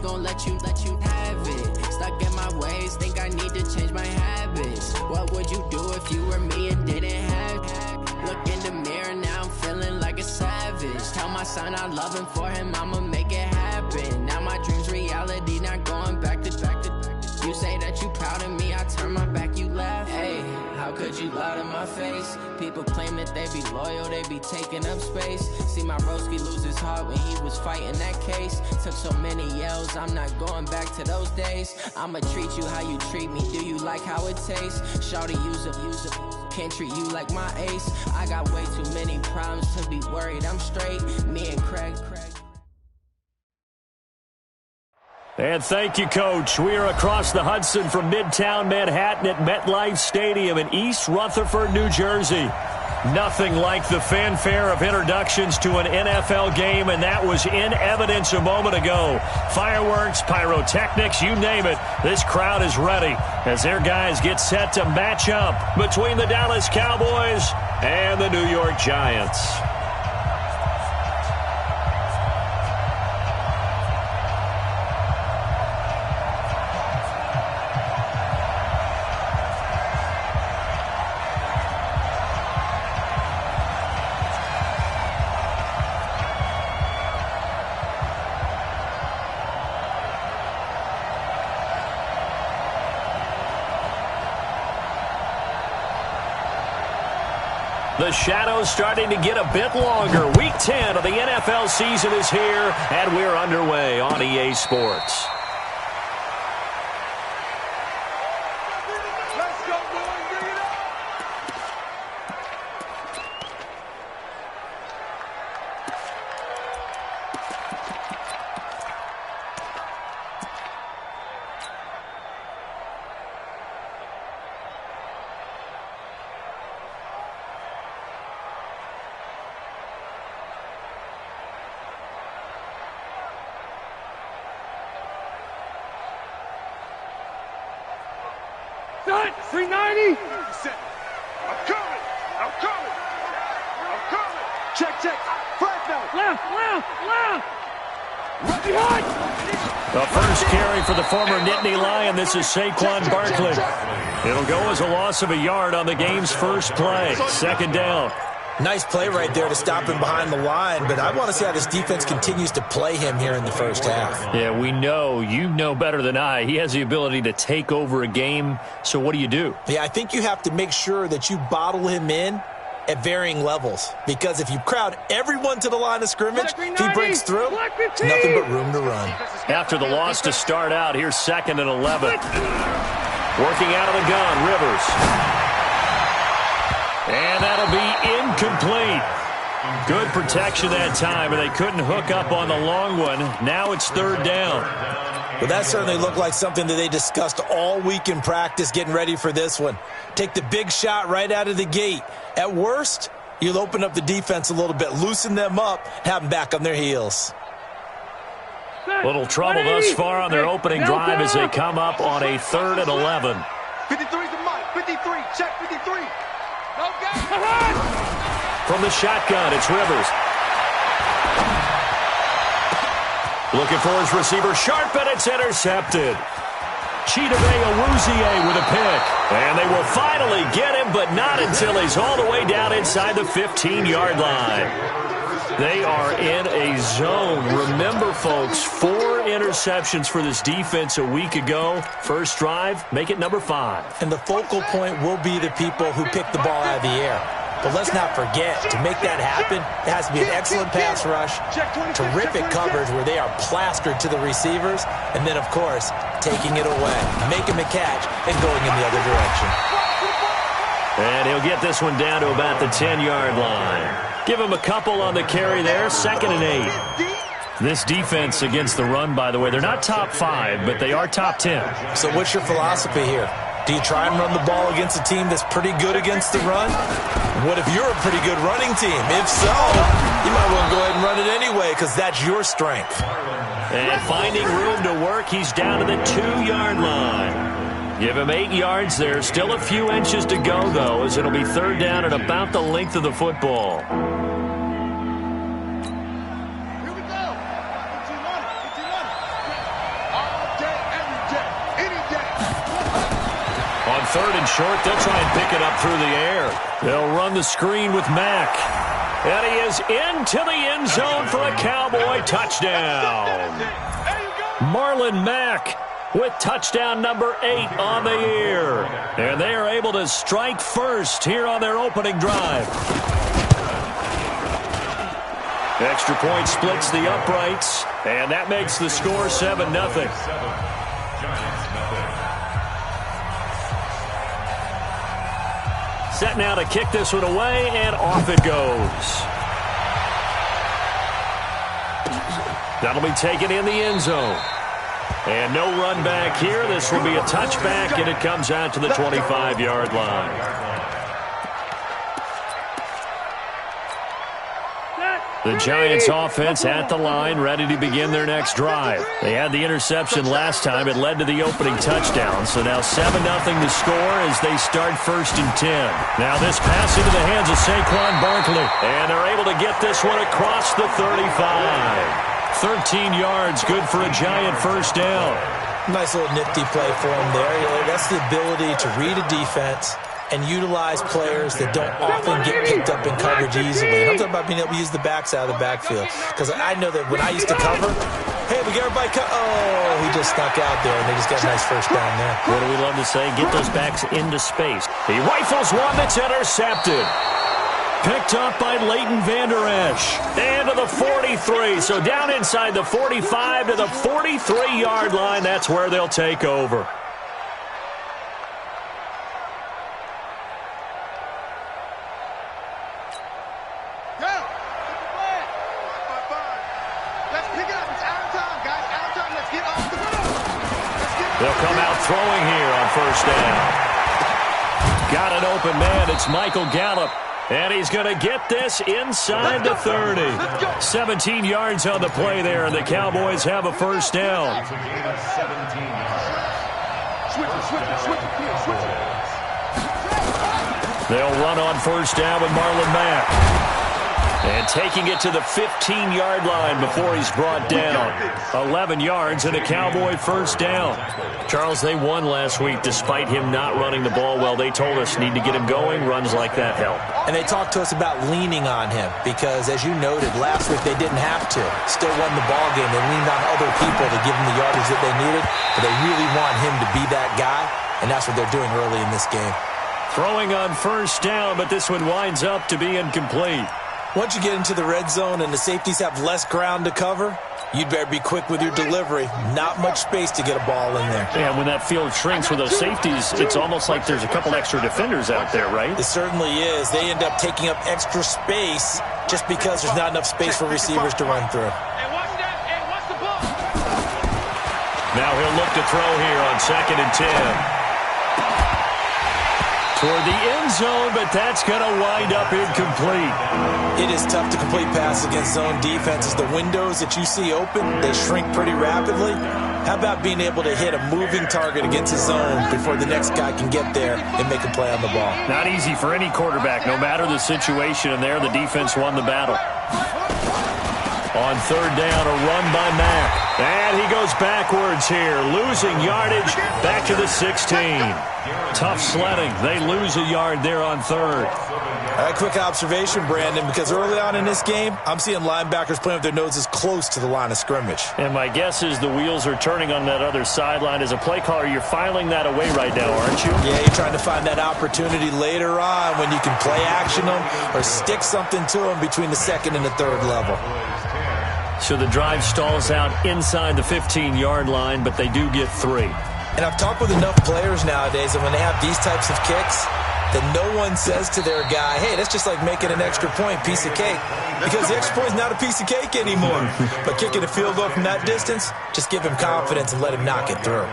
gon' let you have it. Stuck in my ways, think I need to change my habits. What would you do if you were me and didn't have it? Look in the mirror, now I'm feeling like a savage. Tell my son I love him, for him I'ma make it happen. Now my dream's reality, not going back to. You say that you proud of me, I turn my back, you laugh. Hey, how could you lie to my face? People claim that they be loyal, they be taking up space. See my broski lose his heart when he was fighting that case. Took so many yells, I'm not going back to those days. I'ma treat you how you treat me, do you like how it tastes? Shawty, use a can't treat you like my ace. I got way too many problems to be worried, I'm straight. Me and Craig. And thank you, Coach. We are across the Hudson from Midtown Manhattan at MetLife Stadium in East Rutherford, New Jersey. Nothing like the fanfare of introductions to an NFL game, and that was in evidence a moment ago. Fireworks, pyrotechnics, you name it. This crowd is ready as their guys get set to match up between the Dallas Cowboys and the New York Giants. The shadow's starting to get a bit longer. Week 10 of the NFL season is here, and we're underway on EA Sports. Set, 390. I'm coming. Check. Flag now. Left. Right behind. The first carry for the former Nittany Lion. This is Saquon Barkley. It'll go as a loss of a yard on the game's first play. Second down. Nice play right there to stop him behind the line, but I want to see how this defense continues to play him here in the first half. Yeah, we know. You know better than I. He has the ability to take over a game, so what do? Yeah, I think you have to make sure that you bottle him in at varying levels, because if you crowd everyone to the line of scrimmage, if he breaks through, nothing but room to run. After the loss to start out, here's 2nd and 11. Working out of the gun, Rivers. And that'll be incomplete. Good protection that time, and they couldn't hook up on the long one. Now it's 3rd down. Well, that certainly looked like something that they discussed all week in practice getting ready for this one. Take the big shot right out of the gate. At worst, you'll open up the defense a little bit, loosen them up, have them back on their heels. Little trouble thus far on their opening drive as they come up on a 3rd and 11. 53's the mic. 53. Check 53. From the shotgun, it's Rivers. Looking for his receiver, Sharp, and it's intercepted. Chidobe Awuzie with a pick. And they will finally get him, but not until he's all the way down inside the 15-yard line. They are in a zone. Remember, folks, 4 interceptions for this defense a week ago. First drive, make it number 5. And the focal point will be the people who pick the ball out of the air. But let's not forget, to make that happen, it has to be an excellent pass rush, terrific coverage where they are plastered to the receivers, and then, of course, taking it away, making the catch, and going in the other direction. And he'll get this one down to about the 10-yard line. Give him a couple on the carry there, 2nd and 8. This defense against the run, by the way, they're not top 5, but they are top 10. So what's your philosophy here? Do you try and run the ball against a team that's pretty good against the run? What if you're a pretty good running team? If so, you might want to go ahead and run it anyway because that's your strength. And finding room to work, he's down to the 2-yard line. Give him 8 yards there. Still a few inches to go, though, as it'll be 3rd down at about the length of the football. On third and short, they'll try and pick it up through the air. They'll run the screen with Mack. And he is into the end zone for a Cowboy touchdown. Marlon Mack with touchdown number 8 on the year. And they are able to strike first here on their opening drive. Extra point splits the uprights, and that makes the score 7-0. Set now to kick this one away, and off it goes. That'll be taken in the end zone. And no run back here. This will be a touchback, and it comes out to the 25-yard line. The Giants offense at the line, ready to begin their next drive. They had the interception last time. It led to the opening touchdown. So now 7-0 to score as they start 1st and 10. Now this pass into the hands of Saquon Barkley. And they're able to get this one across the 35. 13 yards, good for a Giant first down. Nice little nifty play for him there. That's the ability to read a defense and utilize players that don't often get picked up in coverage easily. And I'm talking about being able to use the backside of the backfield. Because I know that when I used to cover, hey, we got everybody oh, he just snuck out there, and they just got a nice first down there. What do we love to say? Get those backs into space. He rifles one that's intercepted. Picked up by Leighton Vander Esch. And to the 43. So down inside the 45 to the 43-yard line. That's where they'll take over. They'll come out throwing here on first down. Got an open man. It's Michael Gallup. And he's going to get this inside the 30. 17 yards on the play there, and the Cowboys have a first down. They'll run on first down with Marlon Mack. And taking it to the 15-yard line before he's brought down. 11 yards and a Cowboy first down. Charles, they won last week despite him not running the ball well. They told us need to get him going. Runs like that help. And they talked to us about leaning on him because, as you noted, last week they didn't have to. Still won the ball game. They leaned on other people to give him the yardage that they needed. But they really want him to be that guy, and that's what they're doing early in this game. Throwing on first down, but this one winds up to be incomplete. Once you get into the red zone and the safeties have less ground to cover, you'd better be quick with your delivery. Not much space to get a ball in there. Yeah, when that field shrinks with those safeties, it's almost like there's a couple extra defenders out there, right? It certainly is. They end up taking up extra space just because there's not enough space for receivers to run through. Now he'll look to throw here on 2nd and 10. Toward the end zone, but that's going to wind up incomplete. It is tough to complete passes against zone defenses. The windows that you see open, they shrink pretty rapidly. How about being able to hit a moving target against a zone before the next guy can get there and make a play on the ball? Not easy for any quarterback, no matter the situation, and there the defense won the battle. On third down, a run by Mack. And he goes backwards here, losing yardage back to the 16. Tough sledding. They lose a yard there on third. A quick observation, Brandon, because early on in this game, I'm seeing linebackers playing with their noses close to the line of scrimmage. And my guess is the wheels are turning on that other sideline. As a play caller, you're filing that away right now, aren't you? Yeah, you're trying to find that opportunity later on when you can play action them or stick something to them between the 2nd and the 3rd level. So the drive stalls out inside the 15-yard line, but they do get 3. And I've talked with enough players nowadays that when they have these types of kicks, that no one says to their guy, hey, that's just like making an extra point, piece of cake. Because the extra point is not a piece of cake anymore. But kicking a field goal from that distance, just give him confidence and let him knock it through.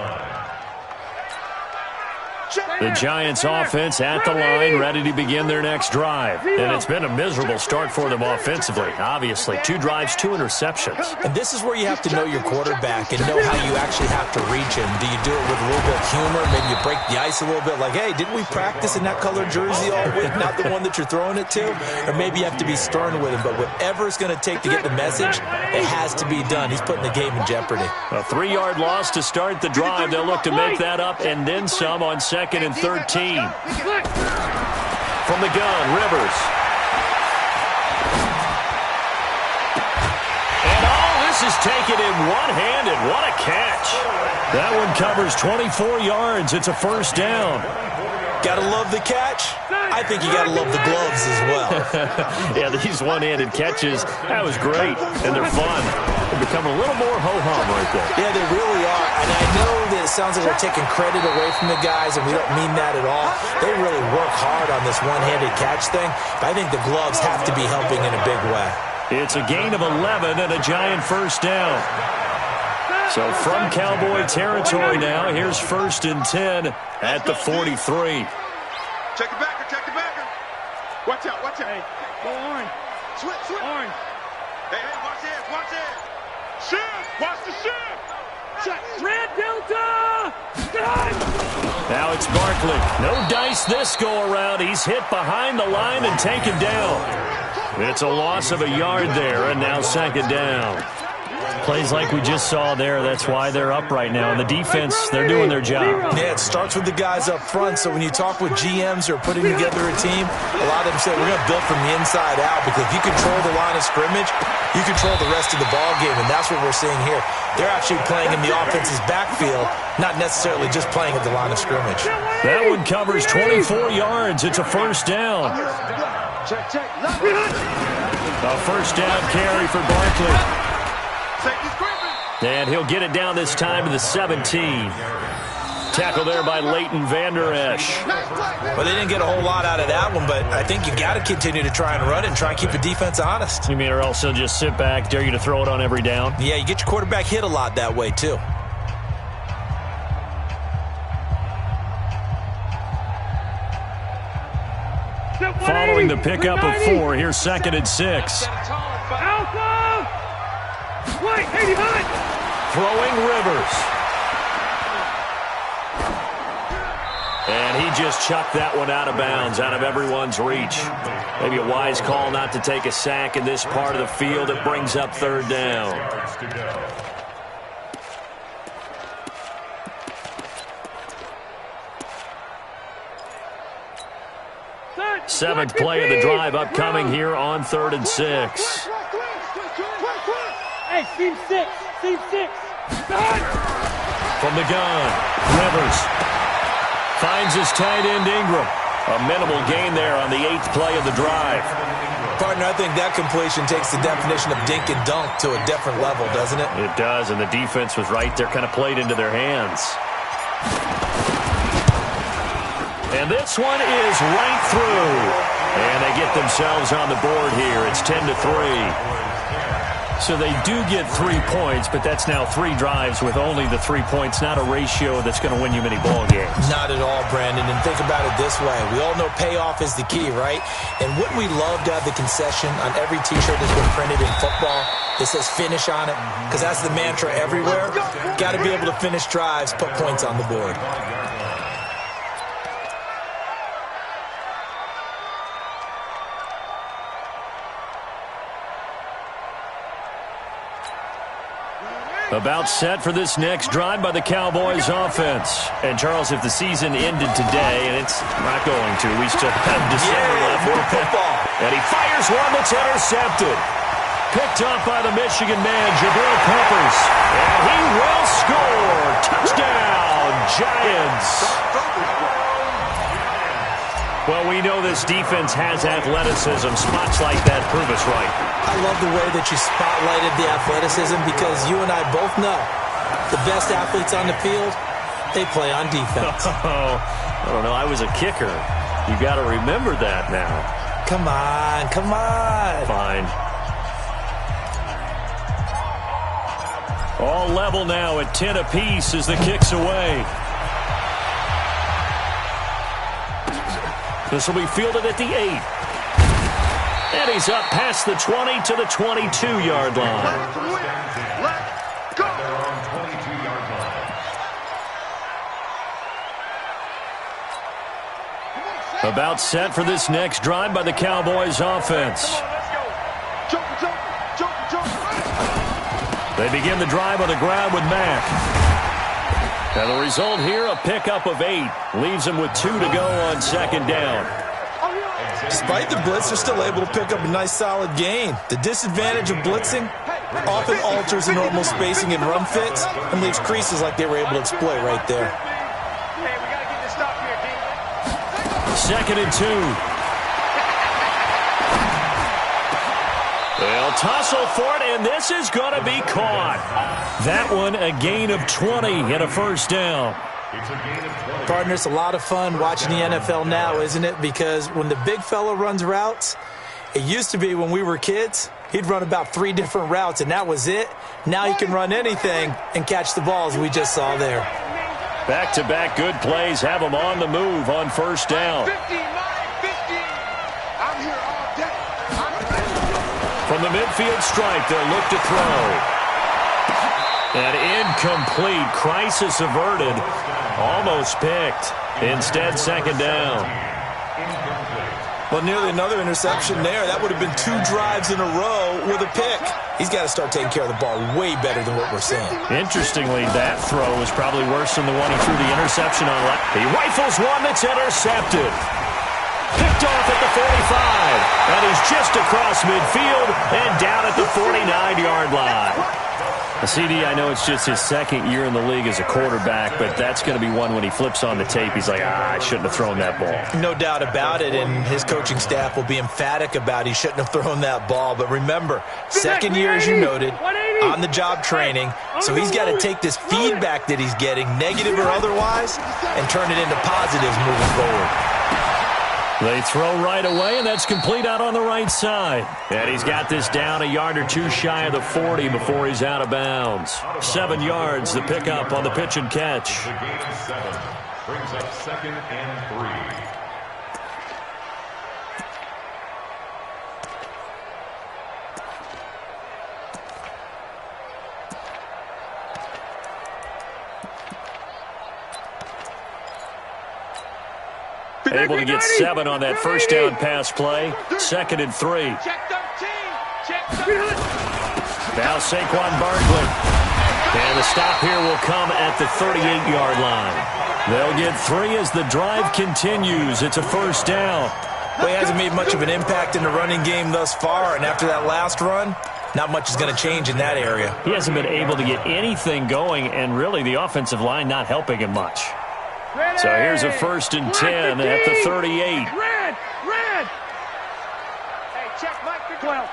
The Giants offense at the line, ready to begin their next drive. And it's been a miserable start for them offensively. Obviously, 2 drives, 2 interceptions. And this is where you have to know your quarterback and know how you actually have to reach him. Do you do it with a little bit of humor? Maybe you break the ice a little bit like, hey, didn't we practice in that colored jersey all week, not the one that you're throwing it to? Or maybe you have to be stern with him. But whatever it's going to take to get the message, it has to be done. He's putting the game in jeopardy. A 3-yard loss to start the drive. They'll look to make that up and then some on 2nd and 13. From the gun, Rivers. And all this is taken in one-handed. What a catch. That one covers 24 yards. It's a first down. Gotta love the catch. I think you gotta love the gloves as well. Yeah, these one-handed catches, that was great, and they're fun. They become a little more ho-hum right there. Yeah, they really are, and I know that it sounds like we're taking credit away from the guys, and we don't mean that at all. They really work hard on this one-handed catch thing, but I think the gloves have to be helping in a big way. It's a gain of 11 and a giant first down. So from Cowboy territory now, here's 1st and 10 at the 43. Check the backer, check the backer. Watch out, watch out. Hey, go orange. Switch. Orange. Hey, watch this, watch this. Shift, watch the shift. Check. Red Delta. Done. Now it's Barkley. No dice this go-around. He's hit behind the line and taken down. It's a loss of a yard there, and now 2nd down. Plays like we just saw there. That's why they're up right now. And the defense, they're doing their job. Yeah, it starts with the guys up front. So when you talk with GMs who are putting together a team, a lot of them say, we're going to build from the inside out, because if you control the line of scrimmage, you control the rest of the ball game, and that's what we're seeing here. They're actually playing in the offense's backfield, not necessarily just playing at the line of scrimmage. That one covers 24 yards. It's a first down. Check. A first down carry for Barkley. And he'll get it down this time to the 17. Tackle there by Leighton Vander Esch. Well, they didn't get a whole lot out of that one, but I think you got to continue to try and run it and try and keep the defense honest. You mean, or else they'll just sit back, dare you to throw it on every down? Yeah, you get your quarterback hit a lot that way, too. Following the pickup of 4, here's 2nd and 6. Alpha. Wait, 89. Throwing Rivers. And he just chucked that one out of bounds, out of everyone's reach. Maybe a wise call not to take a sack in this part of the field. It brings up 3rd down. Seventh play of the drive upcoming here on 3rd and 6. Hey, team 6. Team 6. From the gun, Rivers finds his tight end Ingram. A minimal gain there on the 8th play of the drive. Partner, I think that completion takes the definition of dink and dunk to a different level, doesn't it? It does, and the defense was right there, kind of played into their hands. And this one is right through. And they get themselves on the board here. It's 10-3. So they do get 3 points, but that's now 3 drives with only the 3 points, not a ratio that's going to win you many ball games. Not at all, Brandon. And think about it this way. We all know payoff is the key, right? And wouldn't we love to have the concession on every T-shirt that's been printed in football that says finish on it? Because that's the mantra everywhere. Got to be able to finish drives, put points on the board. About set for this next drive by the Cowboys offense. And, Charles, if the season ended today, and it's not going to, we still have December left. More football. And he fires one that's intercepted. Picked up by the Michigan man, Jabril Peppers. And he will score. Touchdown, Giants. Well, we know this defense has athleticism. Spots like that prove us right. I love the way that you spotlighted the athleticism, because you and I both know the best athletes on the field, they play on defense. Oh, I don't know. I was a kicker. You got to remember that now. Come on, come on. Fine. All level now at 10 apiece as the kick's away. This will be fielded at the 8. And he's up past the 20 to the 22-yard line. Let's go. About set for this next drive by the Cowboys offense. They begin the drive on the ground with Mack. And the result here, a pickup of 8. Leaves him with 2 to go on second down. Despite the blitz, they're still able to pick up a nice solid gain. The disadvantage of blitzing often alters the normal spacing and run fits and leaves creases like they were able to exploit right there. Hey, we got to get this stop here, D. Second and 2. They'll tussle for it, and this is going to be caught. That one, a gain of 20 and a first down. Partner, it's a lot of fun watching the NFL now, isn't it? Because when the big fella runs routes, it used to be when we were kids, he'd run about 3 different routes, and that was it. Now he can run anything and catch the balls we just saw there. Back-to-back good plays have him on the move on first down. 50, 50. I'm here all day. From the midfield stripe, they'll look to throw. And incomplete. Crisis averted. Almost picked. Instead, second down. Well, nearly another interception there. That would have been 2 drives in a row with a pick. He's got to start taking care of the ball way better than what we're seeing. Interestingly, that throw was probably worse than the one he threw the interception on. He rifles one that's intercepted. Picked off at the 45. And he's just across midfield and down at the 49-yard line. CD, I know it's just his second year in the league as a quarterback, but that's going to be one when he flips on the tape. He's like, I shouldn't have thrown that ball. No doubt about it, and his coaching staff will be emphatic about he shouldn't have thrown that ball. But remember, second year, as you noted, on-the-job training, so he's got to take this feedback that he's getting, negative or otherwise, and turn it into positives moving forward. They throw right away, and that's complete out on the right side. And he's got this down a yard or 2 shy of the 40 before he's out of bounds. 7 yards, the pickup on the pitch and catch. Brings up second and 3. Able to get 7 on that first down pass play. Second and 3. Check 13. Check 13. Now Saquon Barkley. And the stop here will come at the 38-yard line. They'll get 3 as the drive continues. It's a first down. Well, he hasn't made much of an impact in the running game thus far, and after that last run, not much is going to change in that area. He hasn't been able to get anything going, and really the offensive line not helping him much. Ready. So here's a first and 10 at the 38. Red. Hey, check Mike. 12.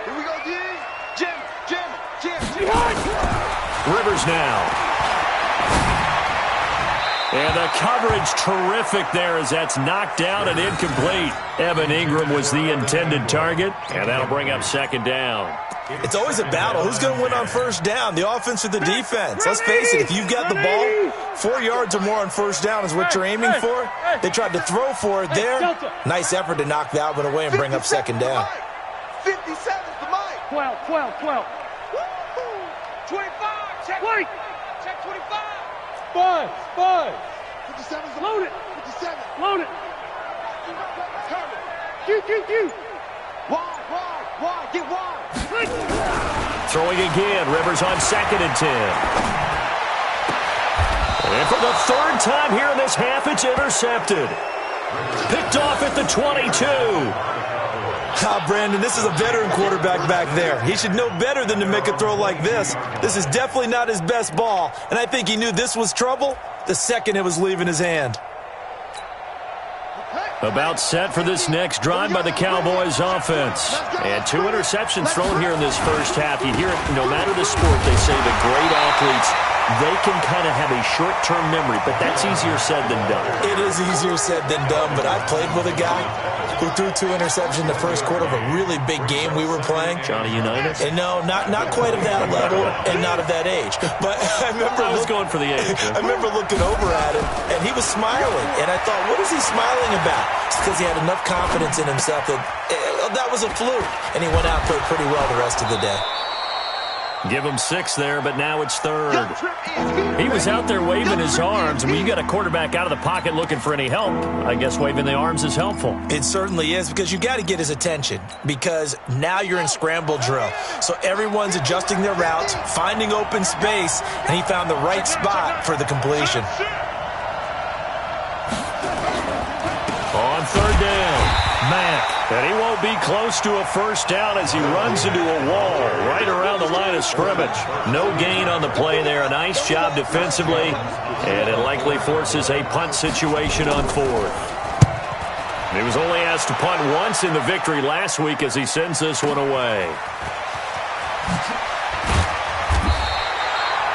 Here we go, D. Jim. Rivers now. And the coverage terrific there as that's knocked down and incomplete. Evan Ingram was the intended target, and that'll bring up second down. It's always a battle. Who's going to win on first down, the offense or the defense? Let's face it, if you've got the ball, 4 yards or more on first down is what you're aiming for. They tried to throw for it there. Nice effort to knock that one away and bring up second down. 57 to Mike. 12. 25. Check. Wait. Check 25. 5. 57's Load it. 57. Load it. Curry. Q. Wide. Get wide. Throwing again. Rivers on second and 10. And for the 3rd time here in this half, it's intercepted. Picked off at the 22. Brandon, this is a veteran quarterback back there. He should know better than to make a throw like this. This is definitely not his best ball, and I think he knew this was trouble the second it was leaving his hand. About set for this next drive by the Cowboys offense. And 2 interceptions thrown here in this first half. You hear it, no matter the sport, they say the great athletes, they can kind of have a short-term memory, but that's easier said than done. It is easier said than done, but I've played with a guy who threw 2 interceptions in the first quarter of a really big game we were playing. Johnny Unitas? And no, not quite of that level and not of that age. But I was going for the age. I remember looking over at him, and he was smiling. And I thought, what is he smiling about? It's because he had enough confidence in himself that that was a fluke. And he went out and played pretty well the rest of the day. Give him 6 there, but now it's 3rd. He was out there waving his arms, and when you got a quarterback out of the pocket looking for any help, I guess waving the arms is helpful. It certainly is, because you got to get his attention, because now you're in scramble drill. So everyone's adjusting their routes, finding open space, and he found the right spot for the completion. On 3rd down, Mack. And he won't be close to a first down as he runs into a wall right around the line of scrimmage. No gain on the play there. A nice job defensively, and it likely forces a punt situation on 4th. He was only asked to punt once in the victory last week as he sends this one away.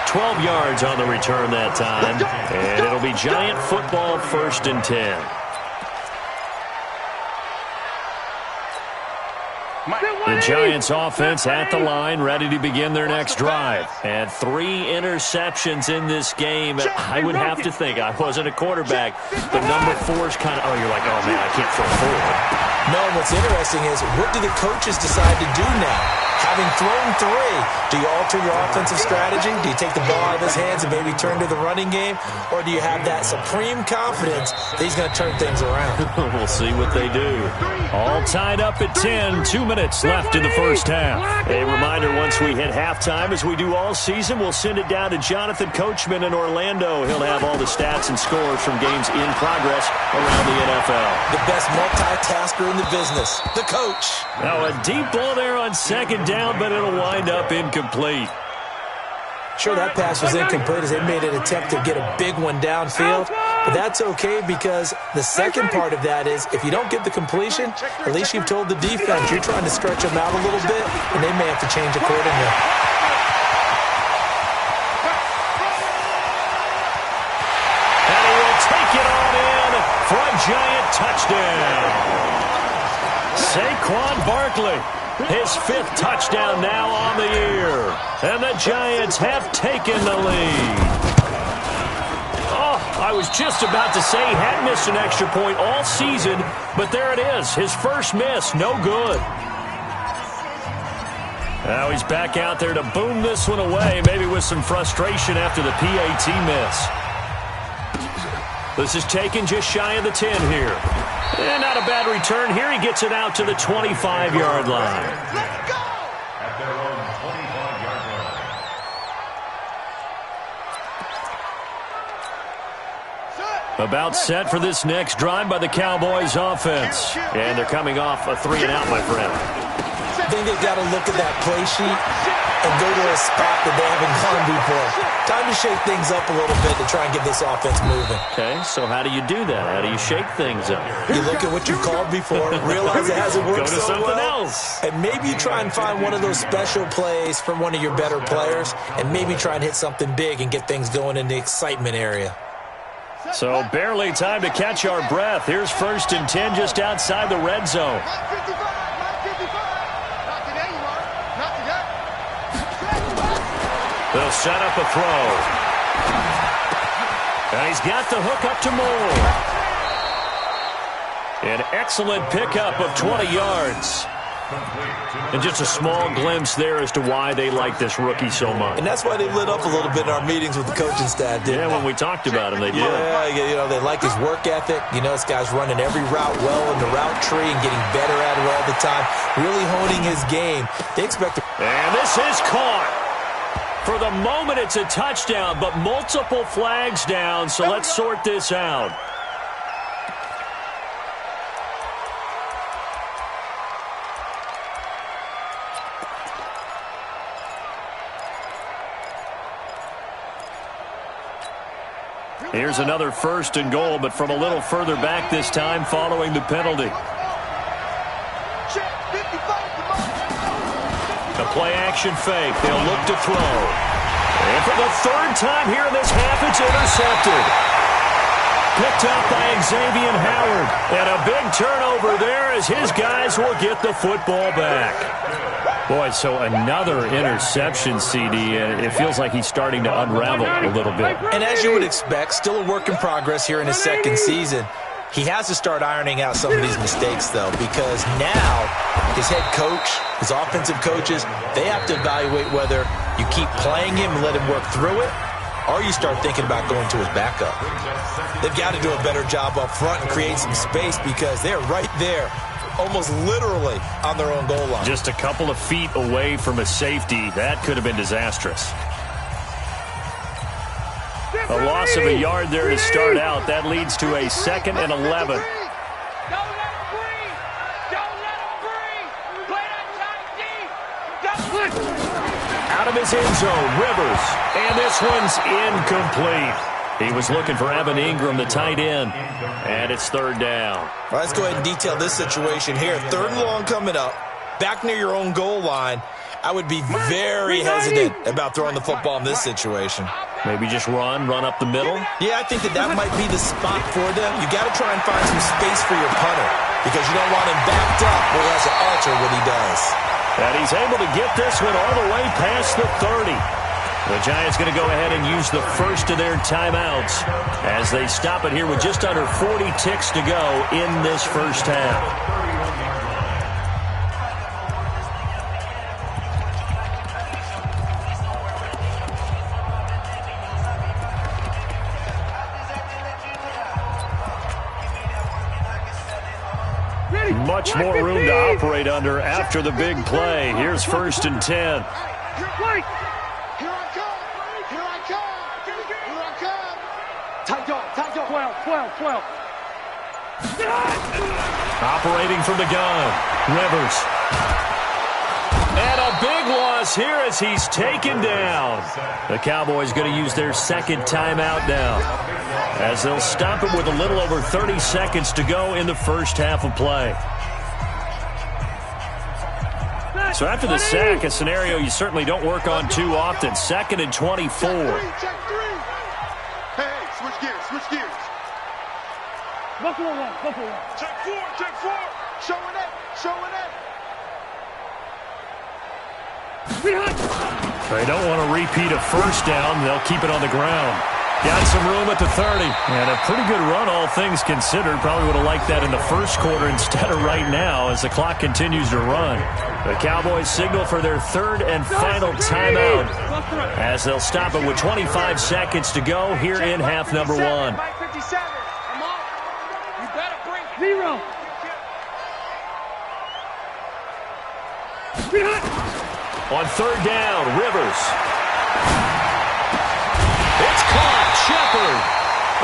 12 yards on the return that time, and it'll be Giant football 1st and 10. The Giants offense at the line, ready to begin their next drive. And 3 interceptions in this game. I would have to think, I wasn't a quarterback, but number 4 is kind of, you're like, oh man, I can't throw 4. No, what's interesting is, what do the coaches decide to do now? Having thrown 3, do you alter your offensive strategy? Do you take the ball out of his hands and maybe turn to the running game? Or do you have that supreme confidence that he's going to turn things around? We'll see what they do. All tied up at 10, 2 minutes left in the first half. A reminder, once we hit halftime, as we do all season, we'll send it down to Jonathan Coachman in Orlando. He'll have all the stats and scores from games in progress around the NFL. The best multitasker in the business, the coach. Now a deep ball there on 2nd down, but it'll wind up incomplete. Sure, that pass was incomplete as they made an attempt to get a big one downfield, but that's okay because the second part of that is if you don't get the completion, at least you've told the defense you're trying to stretch them out a little bit, and they may have to change accordingly. And he will take it on in for a Giant touchdown. Saquon Barkley. His 5th touchdown now on the year. And the Giants have taken the lead. Oh, I was just about to say he hadn't missed an extra point all season, but there it is. His first miss, no good. Now he's back out there to boom this one away, maybe with some frustration after the PAT miss. This is taken just shy of the 10 here. And not a bad return here. He gets it out to the 25-yard line. Let's go! At their own 25-yard line. About set for this next drive by the Cowboys offense. And they're coming off a 3-and-out, my friend. I think they've got to look at that play sheet and go to a spot that they haven't gone before. Time to shake things up a little bit to try and get this offense moving. Okay, so how do you do that? How do you shake things up? You look at what you called before, realize it hasn't worked Go to so something well, else. and maybe you try and find one of those special plays from one of your better players, and maybe try and hit something big and get things going in the excitement area. So barely time to catch our breath. Here's 1st and 10 just outside the red zone. They'll set up a throw. And he's got the hook up to Moore. An excellent pickup of 20 yards. And just a small glimpse there as to why they like this rookie so much. And that's why they lit up a little bit in our meetings with the coaching staff, didn't they? Yeah, when we talked about him, they did. Yeah, they like his work ethic. This guy's running every route well in the route tree and getting better at it all the time, really honing his game. They expect to... And this is caught. For the moment, it's a touchdown, but multiple flags down, so let's sort this out. Here's another 1st and goal, but from a little further back this time following the penalty. A play-action fake. They'll look to throw. And for the 3rd time here in this half, it's intercepted. Picked up by Xavier Howard. And a big turnover there as his guys will get the football back. Boy, so another interception, CD. It feels like he's starting to unravel a little bit. And as you would expect, still a work in progress here in his 2nd season. He has to start ironing out some of these mistakes, though, because now his head coach, his offensive coaches, they have to evaluate whether you keep playing him and let him work through it, or you start thinking about going to his backup. They've got to do a better job up front and create some space because they're right there, almost literally on their own goal line. Just a couple of feet away from a safety. That could have been disastrous. A loss of a yard there to start out. That leads to a 2nd and 11. Don't let him breathe. Don't let him breathe. Play that tight D. Out of his end zone, Rivers. And this one's incomplete. He was looking for Evan Ingram, the tight end. And it's 3rd down. Well, let's go ahead and detail this situation here. 3rd and long coming up. Back near your own goal line. I would be very hesitant about throwing the football in this situation. Maybe just run up the middle. Yeah, I think that might be the spot for them. You got to try and find some space for your punter because you don't want him backed up where he has to alter what he does. And he's able to get this one all the way past the 30. The Giants going to go ahead and use the first of their timeouts as they stop it here with just under 40 ticks to go in this first half. Much more room to operate under after the big play. Here's 1st and 10. Here I come. Here I come. Here I come. Tight dog. 12. Operating from the gun. Rivers. And a big loss here as he's taken down. The Cowboys going to use their 2nd timeout now, as they'll stop it with a little over 30 seconds to go in the first half of play. So after the sack, a scenario you certainly don't work on too often. 2nd and 24. Check 3. Hey, switch gears. Go for one. Check 4. Showing it. They don't want to repeat a first down. They'll keep it on the ground. Got some room at the 30. And a pretty good run, all things considered. Probably would have liked that in the first quarter instead of right now as the clock continues to run. The Cowboys signal for their 3rd and final timeout as they'll stop it with 25 seconds to go here in half number 1. Mike 57. Come on. You better bring it. 0. On 3rd down, Rivers. It's caught. Shepard.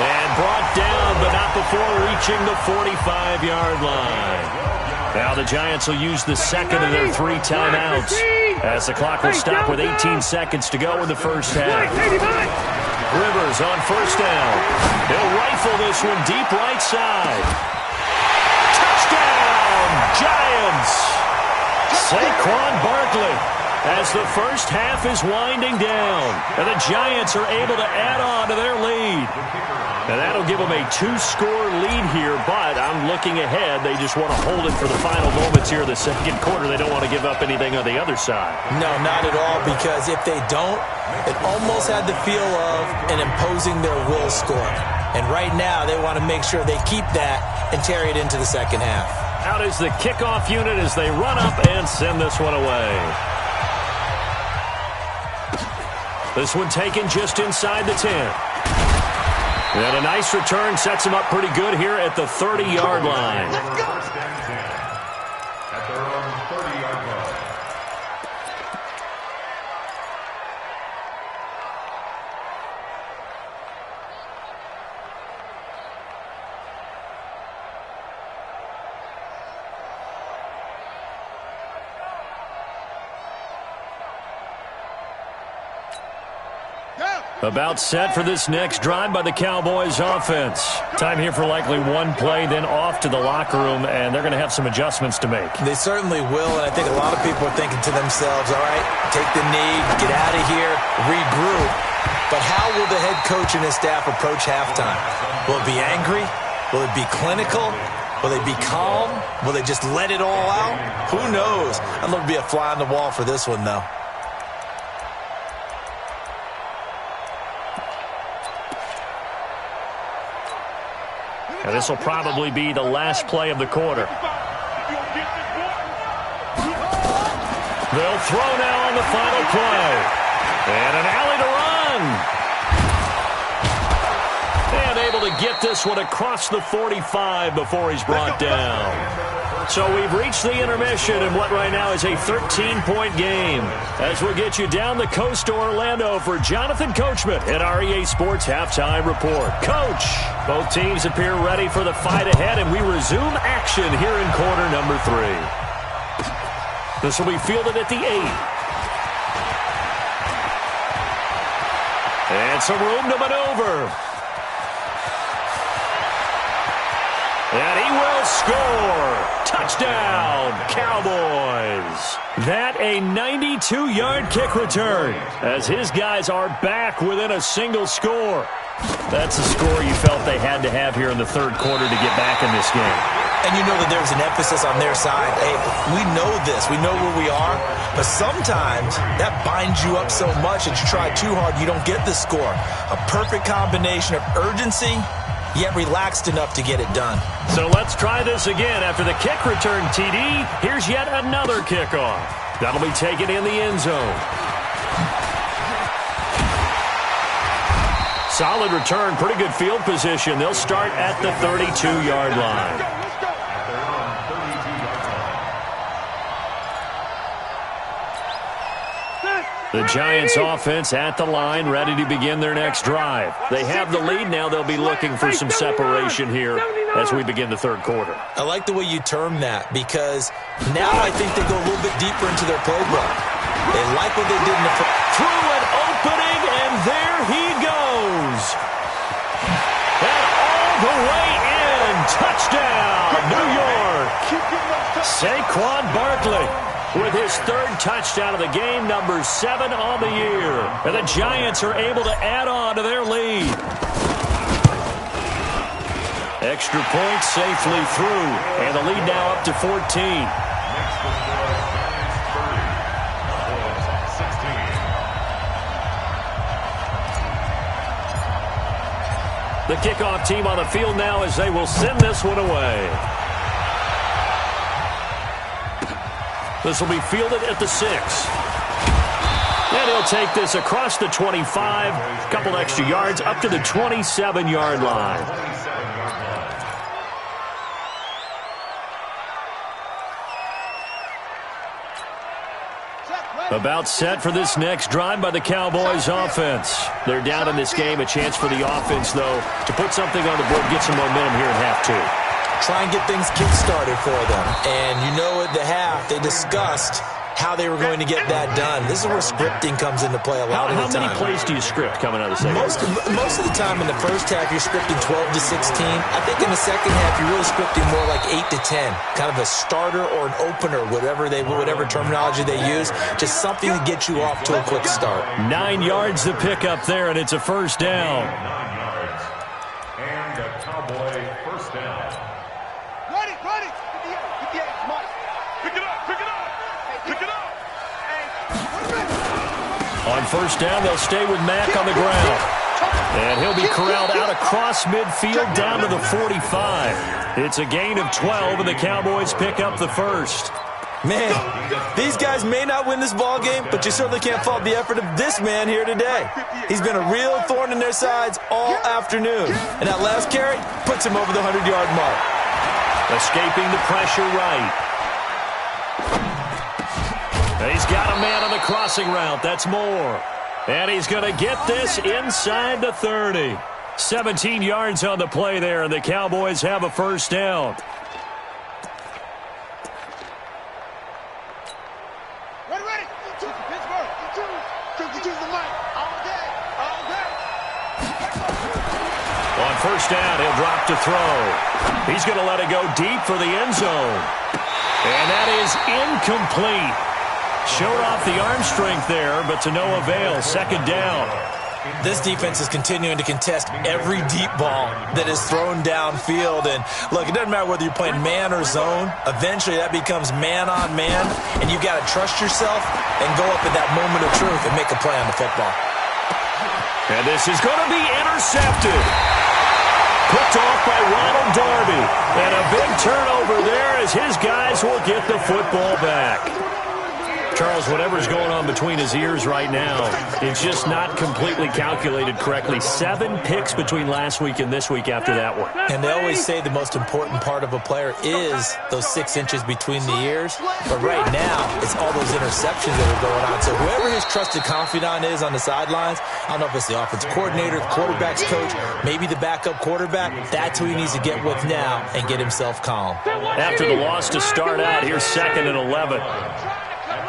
And brought down, but not before reaching the 45-yard line. Now the Giants will use the 2nd of their 3 timeouts as the clock will stop with 18 seconds to go in the first half. Rivers on 1st down. He'll rifle this one deep right side. Touchdown, Giants! Saquon Barkley as the first half is winding down. And the Giants are able to add on to their lead. And that'll give them a 2-score lead here, but I'm looking ahead. They just want to hold it for the final moments here in the 2nd quarter. They don't want to give up anything on the other side. No, not at all, because if they don't, it almost had the feel of an imposing their will score. And right now, they want to make sure they keep that and carry it into the 2nd half. Out is the kickoff unit as they run up and send this one away. This one taken just inside the 10. And a nice return sets him up pretty good here at the 30-yard line. At their own 30-yard line. About set for this next drive by the Cowboys offense. Time here for likely one play, then off to the locker room, and they're going to have some adjustments to make. They certainly will, and I think a lot of people are thinking to themselves, all right, take the knee, get out of here, regroup. But how will the head coach and his staff approach halftime? Will it be angry? Will it be clinical? Will they be calm? Will they just let it all out? Who knows? I'd love to be a fly on the wall for this one, though. And this will probably be the last play of the quarter. They'll throw now on the final play. And an alley to run. And able to get this one across the 45 before he's brought down. So we've reached the intermission in what right now is a 13-point game. As we'll get you down the coast to Orlando for Jonathan Coachman at our EA Sports Halftime Report. Coach, both teams appear ready for the fight ahead, and we resume action here in quarter number 3. This will be fielded at the 8. And some room to maneuver. And he will score. Touchdown, Cowboys. That a 92-yard kick return as his guys are back within a single score. That's the score you felt they had to have here in the third quarter to get back in this game. And you know that there's an emphasis on their side. Hey, we know this. We know where we are. But sometimes that binds you up so much that you try too hard, you don't get the score. A perfect combination of urgency, yet relaxed enough to get it done. So let's try this again. After the kick return, TD, here's yet another kickoff. That'll be taken in the end zone. Solid return, pretty good field position. They'll start at the 32-yard line. The Giants offense at the line, ready to begin their next drive. They have the lead now. They'll be looking for some separation here as we begin the third quarter. I like the way you term that because now I think they go a little bit deeper into their playbook. They like what they did in the first. Through an opening, and there he goes. And all the way in. Touchdown, New York. Saquon Barkley with his third touchdown of the game, number 7 on the year. And the Giants are able to add on to their lead. Extra point safely through, and the lead now up to 14. The kickoff team on the field now as they will send this one away. This will be fielded at the 6. And he'll take this across the 25, a couple extra yards, up to the 27-yard line. About set for this next drive by the Cowboys offense. They're down in this game. A chance for the offense, though, to put something on the board, get some momentum here in half 2. Try and get things kick-started for them. And you know at the half, they discussed how they were going to get that done. This is where scripting comes into play a lot of the time. How many plays do you script coming out of the second half? Most of the time in the first half, you're scripting 12 to 16. I think in the second half, you're really scripting more like 8 to 10. Kind of a starter or an opener, whatever terminology they use. Just something to get you off to a quick start. 9 yards to pick up there, and it's a first down. 9 yards. And a Cowboy first down. Ready. Pick it up. Pick it up. On first down, they'll stay with Mack on the ground. And he'll be corralled out across midfield down to the 45. It's a gain of 12, and the Cowboys pick up the first. Man, these guys may not win this ball game, but you certainly can't fault the effort of this man here today. He's been a real thorn in their sides all afternoon. And that last carry puts him over the 100-yard mark. Escaping the pressure right. He's got a man on the crossing route. That's Moore. And he's going to get this inside the 30. 17 yards on the play there, and the Cowboys have a first down. Ready. Pittsburgh. Choose the mic. All day. On first down, he'll drop to throw. He's going to let it go deep for the end zone. And that is incomplete. Showed off the arm strength there, but to no avail. Second down. This defense is continuing to contest every deep ball that is thrown downfield. And, look, it doesn't matter whether you're playing man or zone. Eventually, that becomes man-on-man, and you've got to trust yourself and go up at that moment of truth and make a play on the football. And this is going to be intercepted. picked off by Ronald Darby. And a big turnover there as his guys will get the football back. Charles, whatever's going on between his ears right now, it's just not completely calculated correctly. 7 picks between last week and this week after that one. And they always say the most important part of a player is those 6 inches between the ears. But right now, it's all those interceptions that are going on. So whoever his trusted confidant is on the sidelines, I don't know if it's the offensive coordinator, the quarterback's coach, maybe the backup quarterback, that's who he needs to get with now and get himself calm. After the loss to start out, here's 2nd and 11.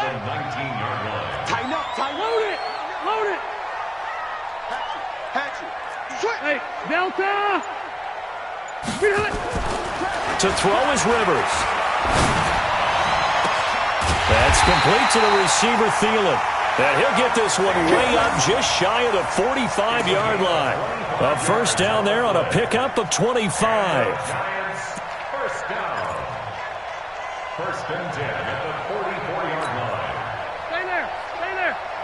Tighten up, tighten up. Load it. Hatchet. Switch. Hey, Delta. To throw is Rivers. That's complete to the receiver, Thielen. And he'll get this one way up just shy of the 45-yard line. A first down there on a pickup of 25. First down. 1st and 10 at the 44-yard line. Stay there.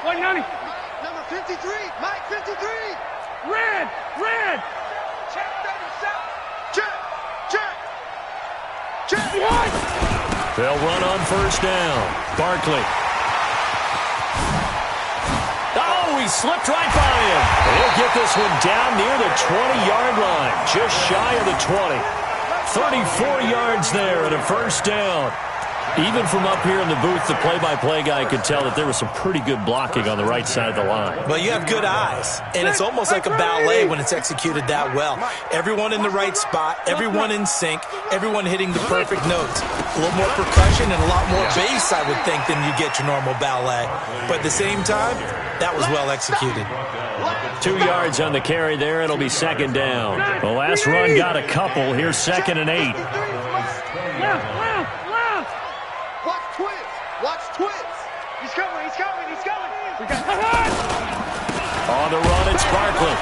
190. Number 53, Mike 53. Red. Check, baby, set. Check. Behind. They'll run on first down. Barkley. Oh, he slipped right by him. And he'll get this one down near the 20-yard line, just shy of the 20. 34 yards there and a first down. Even from up here in the booth, the play-by-play guy could tell that there was some pretty good blocking on the right side of the line. Well, you have good eyes, and it's almost like a ballet when it's executed that well. Everyone in the right spot, everyone in sync, everyone hitting the perfect notes. A little more percussion and a lot more bass, I would think, than you get your normal ballet. But at the same time, that was well executed. 2 yards on the carry there. It'll be 2nd down. The last run got a couple. Here's 2nd and 8. Left. Watch twist. He's coming. We got On the run, it's Barkley.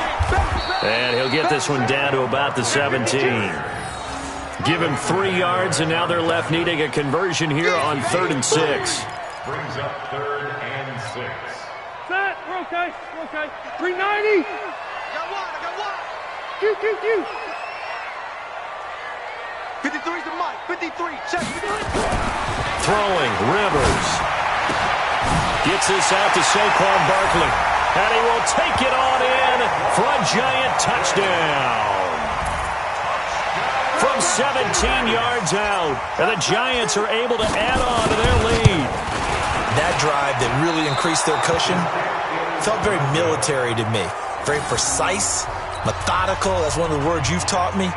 And he'll get this one down to about the 17. Give him 3 yards, and now they're left needing a conversion here on 3rd and 6. Brings up 3rd and 6. Set. We're okay. 390. I got one. Q. 53's the Mike. 53. Check. Throwing, Rivers. Gets this out to Saquon Barkley. And he will take it on in for a giant touchdown. From 17 yards out. And the Giants are able to add on to their lead. That drive that really increased their cushion felt very military to me. Very precise, methodical. That's one of the words you've taught me.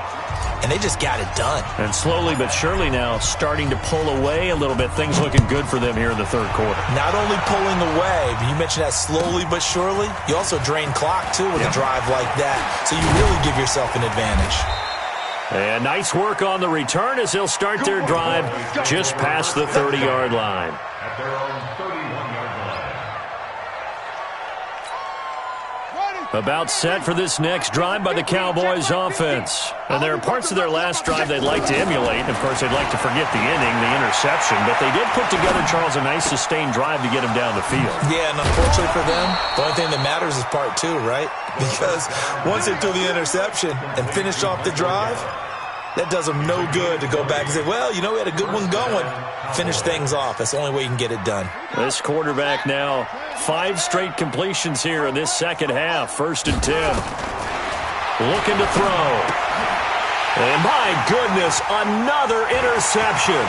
And they just got it done. And slowly but surely now starting to pull away a little bit. Things looking good for them here in the 3rd quarter. Not only pulling away, but you mentioned that slowly but surely. You also drain clock, too, with a drive like that. So you really give yourself an advantage. And nice work on the return as they'll start their drive just past the 30-yard line. At their own 31-yard line. About set for this next drive by the Cowboys offense. And there are parts of their last drive they'd like to emulate. Of course, they'd like to forget the inning, the interception. But they did put together, Charles, a nice sustained drive to get him down the field. Yeah, and unfortunately for them, the only thing that matters is part 2, right? Because once they threw the interception and finished off the drive, that does them no good to go back and say, well, we had a good one going. Finish things off. That's the only way you can get it done. This quarterback now, 5 straight completions here in this second half. 1st and 10. Looking to throw. And my goodness, another interception.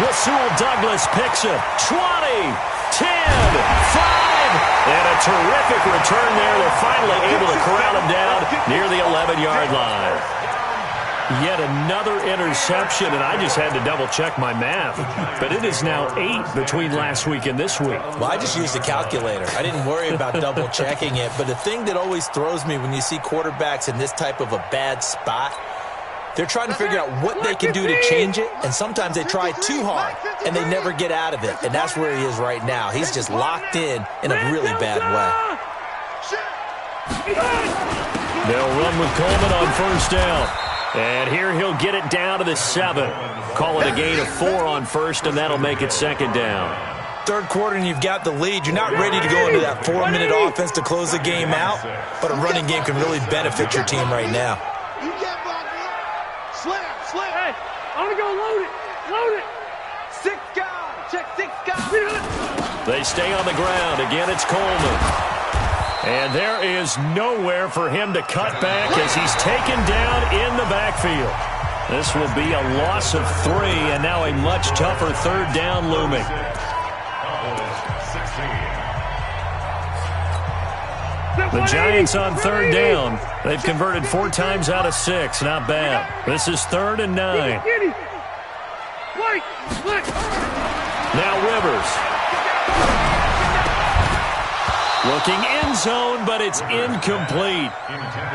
Rasul Douglas picks it. 20, 10, 5. And a terrific return there. They're finally able to corral him down near the 11-yard line. Yet another interception, and I just had to double-check my math. But it is now 8 between last week and this week. Well, I just used a calculator. I didn't worry about double-checking it. But the thing that always throws me when you see quarterbacks in this type of a bad spot, they're trying to figure out what they can do to change it, and sometimes they try too hard, and they never get out of it. And that's where he is right now. He's just locked in a really bad way. They'll run with Coleman on first down. And here he'll get it down to the 7. Call it a gain of 4 on first, and that'll make it 2nd down. 3rd quarter and you've got the lead. You're not ready to go into that 4-minute offense to close the game out, but a running game can really benefit your team right now. You get Slip. Hey, I'm gonna go load it. Load it. 6 guys. Check 6 guys. They stay on the ground. Again, it's Coleman. And there is nowhere for him to cut back as he's taken down in the backfield. This will be a loss of 3, and now a much tougher third down looming. The Giants on third down. They've converted 4 times out of 6. Not bad. This is 3rd and 9. Now Rivers. Looking end zone, but it's incomplete.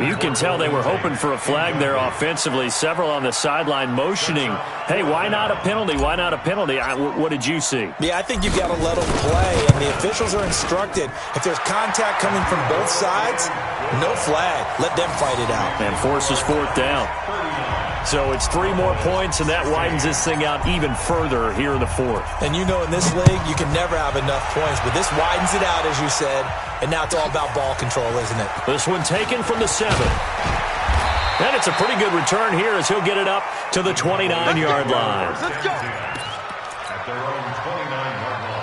You can tell they were hoping for a flag there offensively. Several on the sideline motioning, hey, why not a penalty? Why not a penalty? What did you see? Yeah, I think you've got to let them play, and the officials are instructed. If there's contact coming from both sides, no flag. Let them fight it out. And forces 4th down. So it's 3 more points, and that widens this thing out even further here in the 4th. And you know in this league, you can never have enough points, but this widens it out, as you said, and now it's all about ball control, isn't it? This one taken from the 7. And it's a pretty good return here as he'll get it up to the 29-yard line. Let's go. At their own 29-yard line.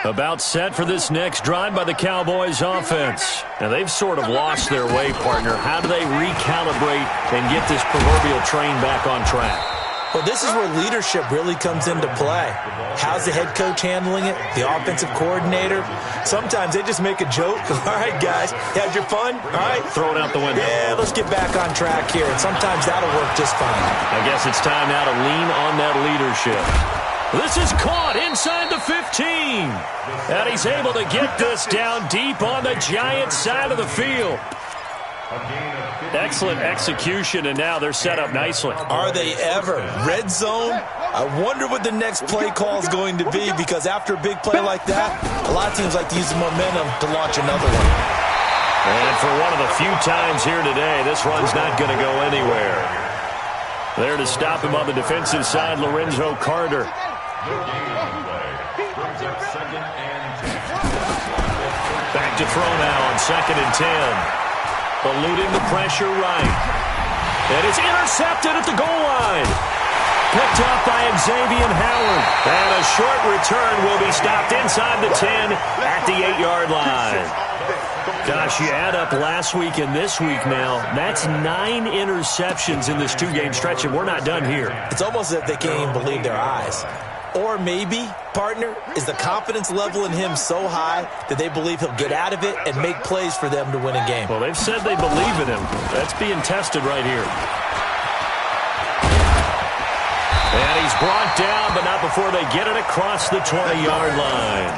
About set for this next drive by the Cowboys offense. Now, they've sort of lost their way, partner. How do they recalibrate and get this proverbial train back on track? Well, this is where leadership really comes into play. How's the head coach handling it? The offensive coordinator? Sometimes they just make a joke. All right, guys, you had your fun? All right. Throw it out the window. Yeah, let's get back on track here. And sometimes that'll work just fine. I guess it's time now to lean on that leadership. This is caught inside the 15. And he's able to get this down deep on the Giants side of the field. Excellent execution, and now they're set up nicely. Are they ever? Red zone? I wonder what the next play call is going to be, because after a big play like that, a lot of teams like to use the momentum to launch another one. And for one of the few times here today, this run's not going to go anywhere. There to stop him on the defensive side, Lorenzo Carter. Back to throw now on 2nd and 10. Eluding the pressure right. And it's intercepted at the goal line. Picked up by Xavier Howard. And a short return will be stopped inside the 10 at the 8-yard line. Gosh, you add up last week and this week now, that's 9 interceptions in this 2-game stretch, and we're not done here. It's almost as if they can't even believe their eyes. Or maybe, partner, is the confidence level in him so high that they believe he'll get out of it and make plays for them to win a game. Well, they've said they believe in him. That's being tested right here. And he's brought down, but not before they get it across the 20-yard line.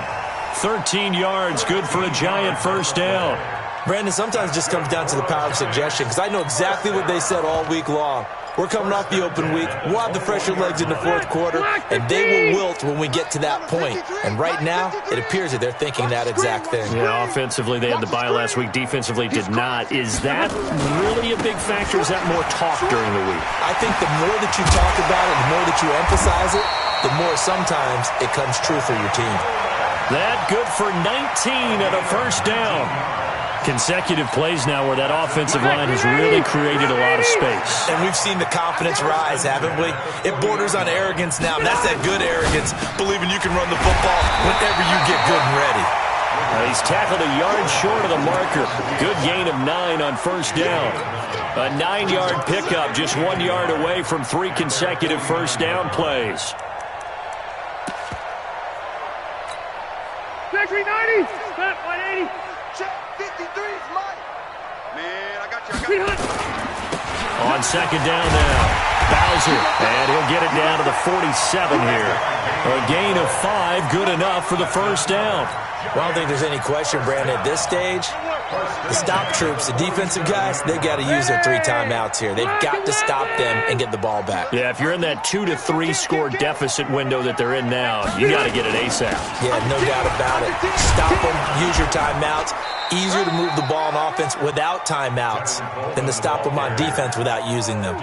13 yards, good for a Giant first down. Brandon, sometimes it just comes down to the power of suggestion, because I know exactly what they said all week long. We're coming off the open week. We'll have the fresher legs in the 4th quarter, and they will wilt when we get to that point. And right now, it appears that they're thinking that exact thing. Yeah, offensively, they had the bye last week. Defensively, did not. Is that really a big factor? Is that more talk during the week? I think the more that you talk about it, the more that you emphasize it, the more sometimes it comes true for your team. That good for 19 at a first down. Consecutive plays now where that offensive line has really created a lot of space. And we've seen the confidence rise, haven't we? It borders on arrogance now. That's that good arrogance, believing you can run the football whenever you get good and ready. He's tackled a yard short of the marker. Good gain of 9 on first down. A 9-yard pickup, just 1 yard away from 3 consecutive first down plays. Factory 90, step 180. Check 53's Mike. Man, I got you. On second down now, Bowser, and he'll get it down to the 47 here. A gain of 5, good enough for the first down. Well, I don't think there's any question, Brandon, at this stage, the stop troops, the defensive guys, they've got to use their 3 timeouts here. They've got to stop them and get the ball back. Yeah, if you're in that 2 to 3 score deficit window that they're in now, you got to get it ASAP. Yeah, no doubt about it. Stop them, use your timeouts. Easier to move the ball on offense without timeouts than to stop them on defense without using them.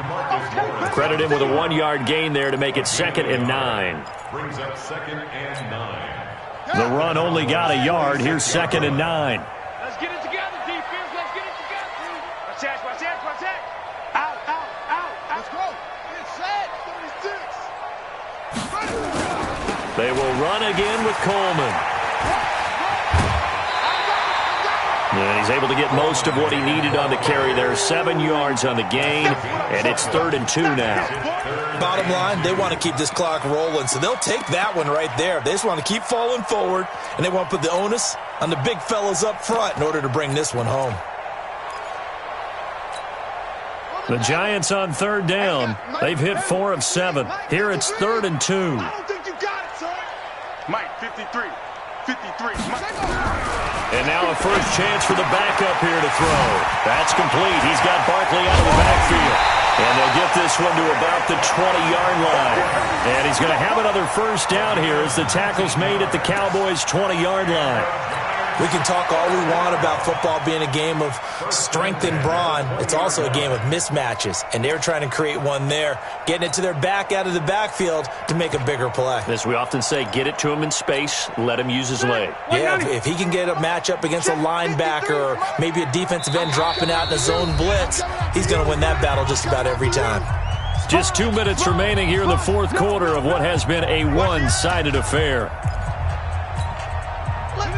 Credit him with a 1-yard gain there to make it it's 2nd and 9. Brings up 2nd and 9. The run only got a yard. Here's 2nd and 9. Let's get it together, defense. Let's get it together. Watch that. Out. Let's go. Get set. 36. They will run again with Coleman. And he's able to get most of what he needed on the carry there. 7 yards on the gain, and it's 3rd and 2 now. Bottom line, they want to keep this clock rolling, so they'll take that one right there. They just want to keep falling forward, and they want to put the onus on the big fellas up front in order to bring this one home. The Giants on 3rd down. They've hit 4 of 7. Here it's 3rd and 2. I don't think you got it, sir. Mike, 53. Mike. And now a first chance for the backup here to throw. That's complete. He's got Barkley out of the backfield. And they'll get this one to about the 20-yard line. And he's going to have another first down here as the tackle's made at the Cowboys' 20-yard line. We can talk all we want about football being a game of strength and brawn. It's also a game of mismatches, and they're trying to create one there, getting it to their back out of the backfield to make a bigger play. As we often say, get it to him in space, let him use his leg. Yeah, if he can get a matchup against a linebacker or maybe a defensive end dropping out in a zone blitz, he's going to win that battle just about every time. Just 2 minutes remaining here in the 4th quarter of what has been a one-sided affair.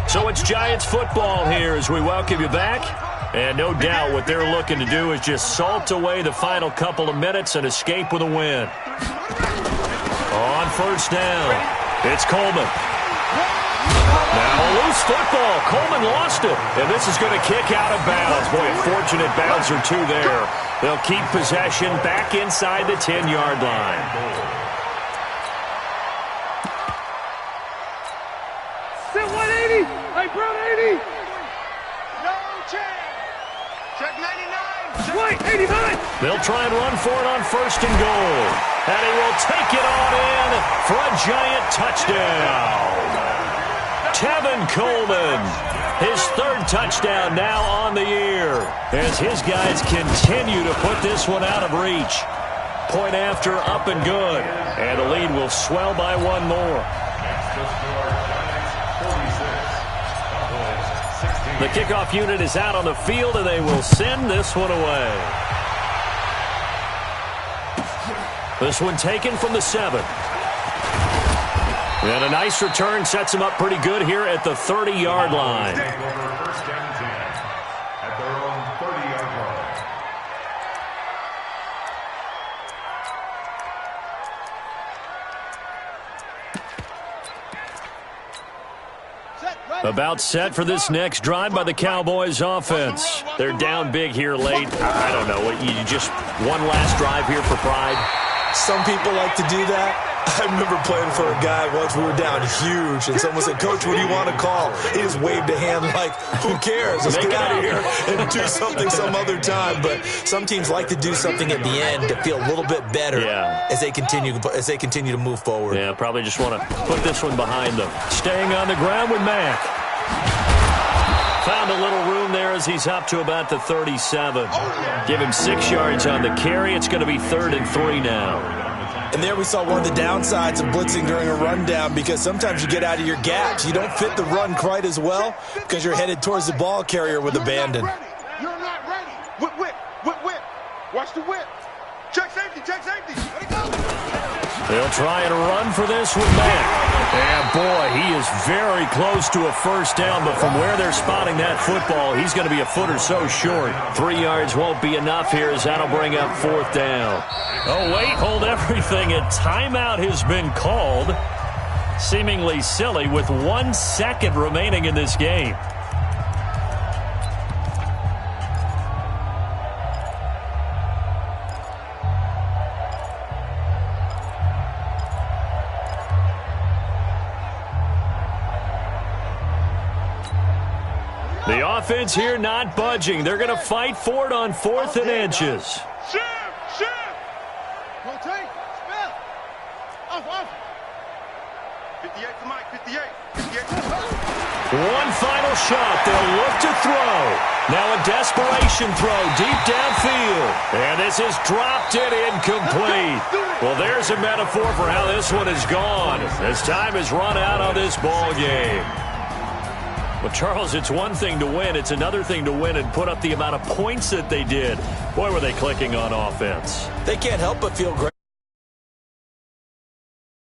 So it's Giants football here as we welcome you back. And no doubt what they're looking to do is just salt away the final couple of minutes and escape with a win. On first down, it's Coleman. Now a loose football. Coleman lost it. And this is going to kick out of bounds. Boy, a fortunate bounce or two there. They'll keep possession back inside the 10-yard line. Sit 180. Hey, bro, 80. No chance. Check 99. Wait, 89. They'll try and run for it on first and goal. And he will take it on in for a Giant touchdown. Tevin Coleman, his 3rd touchdown now on the year, as his guys continue to put this one out of reach. Point after, up and good. And the lead will swell by 1 more. The kickoff unit is out on the field, and they will send this one away. This one taken from the 7. And a nice return sets him up pretty good here at the 30-yard line. First down 10 at their own 30-yard line. About set for this next drive by the Cowboys offense. They're down big here late. I don't know. You just one last drive here for pride? Some people like to do that. I remember playing for a guy once. We were down huge, and someone said, "Coach, what do you want to call?" He just waved a hand like, "Who cares? Let's get out of here and do something some other time." But some teams like to do something at the end to feel a little bit better as they continue to move forward. Yeah, probably just want to put this one behind them. Staying on the ground with Mack. Found a little room there as he's up to about the 37. Give him 6 yards on the carry. It's going to be 3rd and 3 now. And there we saw one of the downsides of blitzing during a rundown, because sometimes you get out of your gaps. You don't fit the run quite as well because you're headed towards the ball carrier with abandon. You're not ready. Whip. Watch the whip. Check safety. They'll try and run for this with Mack. And, boy, he is very close to a first down, but from where they're spotting that football, he's going to be a foot or so short. 3 yards won't be enough here as that'll bring up 4th down. Oh, wait, hold everything. A timeout has been called. Seemingly silly with 1 second remaining in this game. The offense here not budging. They're going to fight for it on 4th and inches. Shift. Rotate. Spell. Off. 58 to Mike. 58. One final shot. They'll look to throw. Now a desperation Play-action throw deep downfield. And this is dropped it incomplete. Well, there's a metaphor for how this one is gone. As time has run out on this ball game. Well, Charles, it's one thing to win. It's another thing to win and put up the amount of points that they did. Boy, were they clicking on offense. They can't help but feel great.